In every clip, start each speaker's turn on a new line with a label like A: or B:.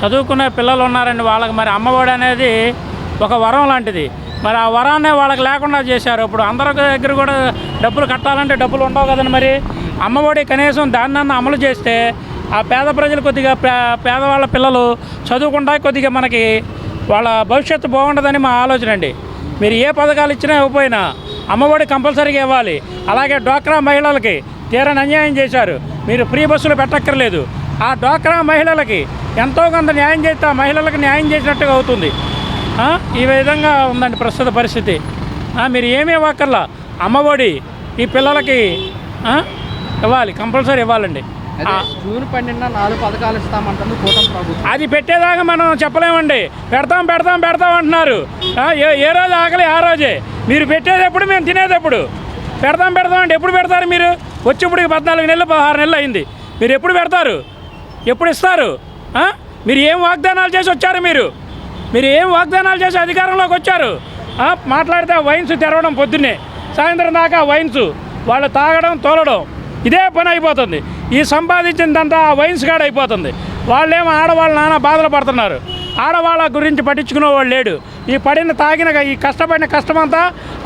A: చదువుకునే పిల్లలు ఉన్నారండి. వాళ్ళకి మరి అమ్మఒడి అనేది ఒక వరం లాంటిది. మరి ఆ వరాన్ని వాళ్ళకి లేకుండా చేశారు. ఇప్పుడు అందరి దగ్గర కూడా డబ్బులు కట్టాలంటే డబ్బులు ఉండవు కదండి. మరి అమ్మఒడి కనీసం దాన్నన్నా అమలు చేస్తే ఆ పేద ప్రజలు కొద్దిగా పేదవాళ్ళ పిల్లలు చదువుకుంటా కొద్దిగా మనకి వాళ్ళ భవిష్యత్తు బాగుంటుందని మా ఆలోచన అండి. మీరు ఏ పథకాలు ఇచ్చినా ఇవ్వకపోయినా అమ్మఒడి కంపల్సరీగా ఇవ్వాలి. అలాగే డ్వాక్రా మహిళలకి తీరని అన్యాయం చేశారు. మీరు ఫ్రీ బస్సులు పెట్టక్కర్లేదు. ఆ డ్వాక్రా మహిళలకి ఎంతో కొంత న్యాయం చేస్తే ఆ మహిళలకు న్యాయం చేసినట్టుగా అవుతుంది. ఈ విధంగా ఉందండి ప్రస్తుత పరిస్థితి. మీరు ఏమీ ఇవ్వక్కర్లా, అమ్మఒడి ఈ పిల్లలకి ఇవ్వాలి, కంపల్సరీ ఇవ్వాలండి.
B: జూన్ 12న 4 పథకాలు ఇస్తామంటుంది కూటమి ప్రభుత్వం.
A: అది పెట్టేదాకా మనం చెప్పలేమండి. పెడతాం అంటున్నారు. ఏ రోజు ఆకలి ఆ రోజే. మీరు పెట్టేటప్పుడు మేము తినేటప్పుడు పెడతాం అంటే ఎప్పుడు పెడతారు? మీరు వచ్చి ఇప్పుడు 14 నెలలు 16 నెలలు అయింది. మీరు ఎప్పుడు పెడతారు? ఎప్పుడు ఇస్తారు? మీరు ఏం వాగ్దానాలు చేసి వచ్చారు? మీరు ఏం వాగ్దానాలు చేసి అధికారంలోకి వచ్చారు? మాట్లాడితే వైన్స్ తెరవడం, పొద్దున్నే సాయంత్రం దాకా వైన్స్ వాళ్ళు తాగడం, తోలడం, ఇదే పని అయిపోతుంది. ఈ సంపాదించిందంతా వైన్స్ కాడ అయిపోతుంది. వాళ్ళేమో ఆడవాళ్ళ నాన్న బాధలు పడుతున్నారు. ఆడవాళ్ళ గురించి పట్టించుకునే వాళ్ళు లేడు. ఈ తాగిన ఈ కష్టపడిన కష్టమంతా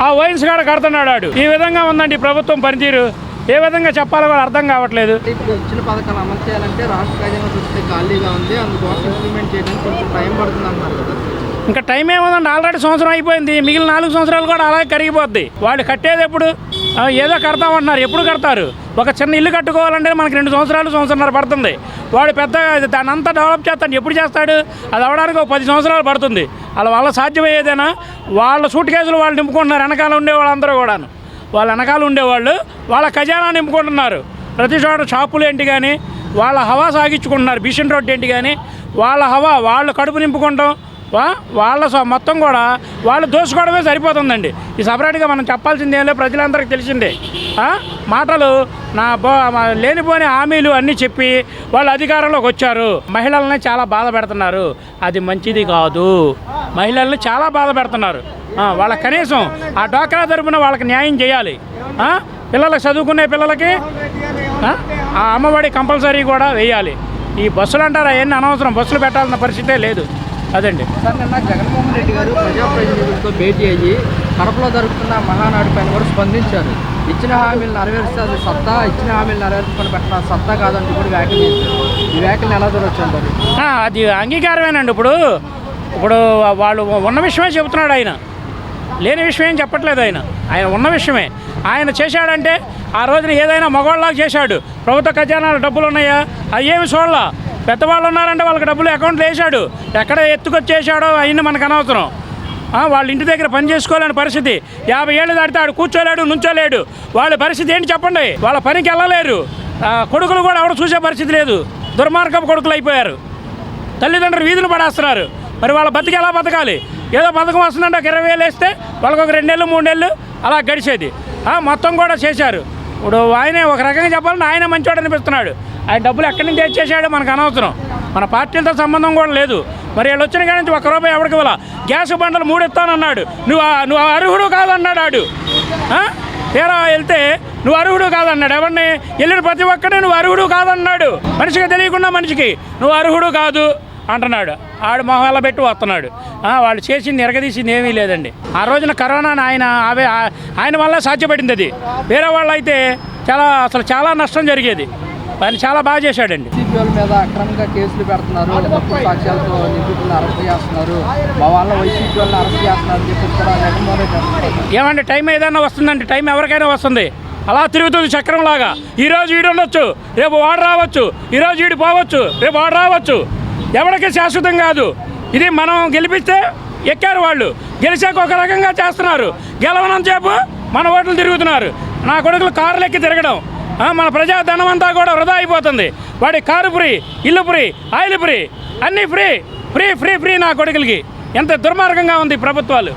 A: ఆ వైన్స్ కాడ కడుతున్నాడు. ఈ విధంగా ఉందండి ప్రభుత్వం పనితీరు. ఏ విధంగా చెప్పాలో కూడా అర్థం కావట్లేదు.
B: ఇప్పుడు ఇచ్చిన పథకాలు అమలు చేయాలంటే రాష్ట్ర ఖజానా చూస్తే ఖాళీగా ఉంది. అందుకోసం ఇంప్లిమెంట్ చేయడానికి కొంచెం టైం పడుతుంది అన్నారు కదా.
A: ఇంకా టైం ఏముందండి, ఆల్రెడీ సంవత్సరం అయిపోయింది. మిగిలిన 4 సంవత్సరాలు కూడా అలాగే కరిగిపోద్ది. వాళ్ళు కట్టేది ఎప్పుడు? ఏదో కడతామంటున్నారు. ఎప్పుడు కడతారు? ఒక చిన్న ఇల్లు కట్టుకోవాలంటే మనకి 2 సంవత్సరాలు, సంవత్సరంన్నర పడుతుంది. వాడు పెద్ద దాన్ని అంతా డెవలప్ చేస్తాడు. ఎప్పుడు చేస్తాడు? అది అవ్వడానికి ఒక 10 సంవత్సరాలు పడుతుంది. వాళ్ళ సాధ్యమయ్యేదేనా? వాళ్ళ సూట్ కేసులు వాళ్ళు నింపుకుంటున్నారు. వెనకాల ఉండే వాళ్ళందరూ కూడాను, వాళ్ళ వెనకాల ఉండేవాళ్ళు వాళ్ళ ఖజానా నింపుకుంటున్నారు. ప్రతి చోట షాపులు ఏంటి కానీ వాళ్ళ హవా సాగించుకుంటున్నారు. బిషన్ రోడ్ ఏంటి కానీ వాళ్ళ హవా, వాళ్ళు కడుపు నింపుకుంటాం, వాళ్ళ మొత్తం కూడా వాళ్ళు దోసుకోవడమే సరిపోతుందండి. ఈ సపరేట్గా మనం చెప్పాల్సింది ఏం లేదు, ప్రజలందరికీ తెలిసిందే. మాటలు లేనిపోని హామీలు అన్నీ చెప్పి వాళ్ళు అధికారంలోకి వచ్చారు. మహిళల్ని చాలా బాధ పెడుతున్నారు. అది మంచిది కాదు. మహిళల్ని చాలా బాధ పెడుతున్నారు. వాళ్ళకి కనీసం ఆ డ్వాక్రా తరపున వాళ్ళకి న్యాయం చేయాలి. పిల్లలకు చదువుకునే పిల్లలకి ఆ అమ్మఒడి కంపల్సరీ కూడా వేయాలి. ఈ బస్సులు అంటారా ఎన్ని అనవసరం, బస్సులు పెట్టాల్సిన పరిస్థితే లేదు. అదండి
B: సార్, నిన్న జగన్మోహన్ రెడ్డి గారు ప్రజాప్రతినిధులతో భేటీ అయ్యి కడపలో జరుగుతున్న మహానాడు పైన కూడా స్పందించారు. ఇచ్చిన హామీలు నెరవేర్స్తే అది సత్తా, ఇచ్చిన హామీలు నెరవేర్చుకొని పెట్టిన సత్తా కాదంటూ కూడా వ్యాఖ్యలు చేశారు. ఈ వ్యాఖ్యలు ఎలా జరగచ్చు?
A: అది అంగీకారమేనండి. ఇప్పుడు వాళ్ళు ఉన్న విషయమే చెబుతున్నాడు. ఆయన లేని విషయం ఏం చెప్పట్లేదు. ఆయన ఉన్న విషయమే ఆయన చేశాడంటే ఆ రోజున ఏదైనా మగవాళ్ళలాగా చేశాడు. ప్రభుత్వ ఖజానాలు డబ్బులు ఉన్నాయా? అవి ఏమి చూడాల. పెద్దవాళ్ళు ఉన్నారంటే వాళ్ళకి డబ్బులు అకౌంట్లో వేసాడు. ఎక్కడ ఎత్తుకొచ్చేసాడో అవన్నీ మనకు అనవసరం. వాళ్ళ ఇంటి దగ్గర పని చేసుకోలేని పరిస్థితి. 50 ఏళ్ళు దాటితే ఆడు కూర్చోలేడు, నుంచోలేడు. వాళ్ళ పరిస్థితి ఏంటి చెప్పండి? వాళ్ళ పనికి వెళ్ళలేరు. కొడుకులు కూడా ఎవరు చూసే పరిస్థితి లేదు. దుర్మార్గపు కొడుకులు అయిపోయారు. తల్లిదండ్రులు వీధులు పడేస్తున్నారు. మరి వాళ్ళ బతికి ఎలా బతకాలి? ఏదో పథకం వస్తుందంటే ఒక 20,000 వేస్తే వాళ్ళకి ఒక 2 నెలలు 3 నెలలు అలా గడిచేది. మొత్తం కూడా చేశారు. ఇప్పుడు ఆయనే ఒక రకంగా చెప్పాలంటే ఆయన మంచివాడు అనిపిస్తున్నాడు. ఆయన డబ్బులు ఎక్కడి నుంచి తెచ్చేసాడో మనకు అనవసరం. మన పార్టీలతో సంబంధం కూడా లేదు. మరి వీళ్ళు వచ్చిన కాడి నుంచి 1 రూపాయి ఎవరికి ఇవ్వాల. గ్యాస్ బండలు 3 ఇస్తానన్నాడు. నువ్వు అర్హుడు కాదన్నాడు ఆడు. తీరా వెళ్తే నువ్వు అర్హుడు కాదన్నాడు. ఎవరిని వెళ్ళిన ప్రతి ఒక్కడే నువ్వు అర్హుడు కాదన్నాడు. మనిషికి తెలియకుండా మనిషికి నువ్వు అర్హుడు కాదు అంటున్నాడు. ఆడు మొహాల పెట్టి వస్తున్నాడు. వాళ్ళు చేసింది ఎరగదీసింది ఏమీ లేదండి. ఆ రోజున కరోనా ఆయన వల్ల సాధ్యపడింది. అది వేరే వాళ్ళు అయితే చాలా నష్టం జరిగేది. ఆయన చాలా బాగా చేశాడండి.
B: వైసీపీ మీద అక్రమంగా కేసులు పెడుతున్నారు, తప్పుడు సాక్ష్యాలతో నిందితులను అరెస్ట్ చేస్తున్నారు, మా వాళ్ళ వైసీపీ వాళ్ళని అరెస్ట్ చేస్తున్నారు చెప్పి కూడా జగన్మోహన్ రెడ్డి
A: ఏమంటే టైం ఏదైనా వస్తుందండి. టైం ఎవరికైనా వస్తుంది. అలా తిరుగుతుంది చక్రంలాగా. ఈరోజు వీడు ఉండొచ్చు, రేపు వాడు రావచ్చు. ఈరోజు వీడు పోవచ్చు, రేపు వాడు రావచ్చు. ఎవరికి శాశ్వతం కాదు. ఇది మనం గెలిపిస్తే ఎక్కారు వాళ్ళు, గెలిచాక ఒక రకంగా చేస్తున్నారు. గెలవనంతసేపు మన ఓట్లు తిరుగుతున్నారు. నా కొడుకులు కారులు ఎక్కి తిరగడం, మన ప్రజాధనం అంతా కూడా వృధా అయిపోతుంది. వాడి కారు ఫ్రీ, ఇల్లు ఫ్రీ, ఆయిల్ ఫ్రీ, అన్నీ ఫ్రీ ఫ్రీ ఫ్రీ ఫ్రీ నా కొడుకులకి. ఎంత దుర్మార్గంగా ఉంది ప్రభుత్వాలు.